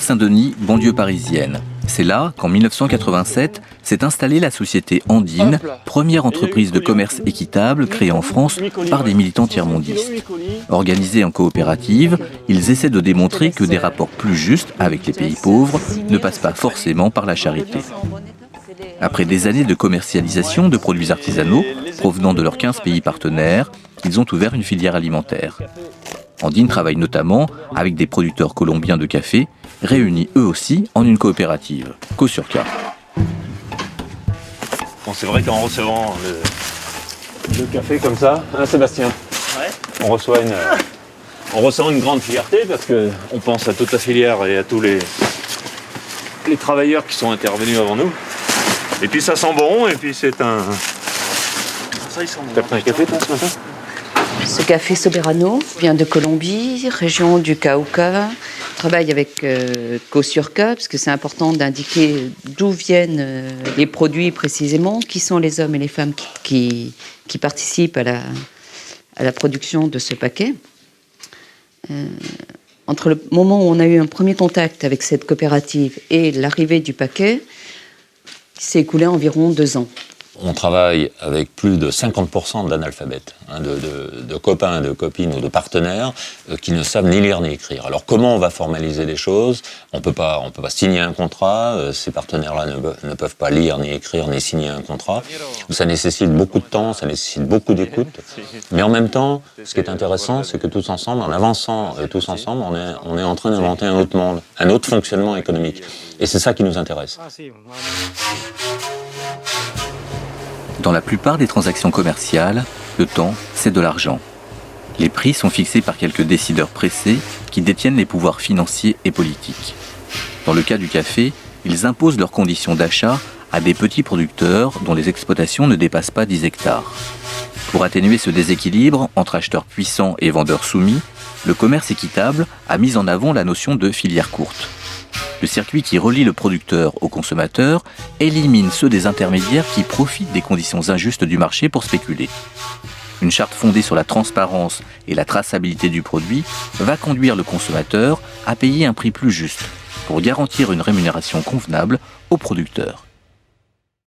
Saint-Denis, banlieue parisienne. C'est là qu'en 1987 s'est installée la société Andine, première entreprise de commerce équitable créée en France par des militants tiers-mondistes. Organisés en coopérative, ils essaient de démontrer que des rapports plus justes avec les pays pauvres ne passent pas forcément par la charité. Après des années de commercialisation de produits artisanaux provenant de leurs 15 pays partenaires, ils ont ouvert une filière alimentaire. Andine travaille notamment avec des producteurs colombiens de café, réunis eux aussi en une coopérative, Co-sur-Ca. Bon, c'est vrai qu'en recevant le café comme ça, hein, Sébastien, on ressent une grande fierté parce qu'on pense à toute la filière et à tous les travailleurs qui sont intervenus avant nous. Et puis ça sent bon, et puis c'est un... Ça, il sent bon. T'as pris un café toi ce matin ? Ce café Soberano vient de Colombie, région du Cauca. Je travaille avec Co-sur-Ca, parce que c'est important d'indiquer d'où viennent les produits précisément, qui sont les hommes et les femmes qui participent à la production de ce paquet. Entre le moment où on a eu un premier contact avec cette coopérative et l'arrivée du paquet, il s'est écoulé environ 2 ans. On travaille avec plus de 50% d'analphabètes, de copains, de copines ou de partenaires qui ne savent ni lire ni écrire. Alors comment on va formaliser les choses ? On peut pas signer un contrat, ces partenaires-là ne peuvent pas lire ni écrire ni signer un contrat. Ça nécessite beaucoup de temps, ça nécessite beaucoup d'écoute. Mais en même temps, ce qui est intéressant, c'est que tous ensemble, en avançant tous ensemble, on est en train d'inventer un autre monde, un autre fonctionnement économique. Et c'est ça qui nous intéresse. Dans la plupart des transactions commerciales, le temps, c'est de l'argent. Les prix sont fixés par quelques décideurs pressés qui détiennent les pouvoirs financiers et politiques. Dans le cas du café, ils imposent leurs conditions d'achat à des petits producteurs dont les exploitations ne dépassent pas 10 hectares. Pour atténuer ce déséquilibre entre acheteurs puissants et vendeurs soumis, le commerce équitable a mis en avant la notion de filière courte. Le circuit qui relie le producteur au consommateur élimine ceux des intermédiaires qui profitent des conditions injustes du marché pour spéculer. Une charte fondée sur la transparence et la traçabilité du produit va conduire le consommateur à payer un prix plus juste pour garantir une rémunération convenable au producteur.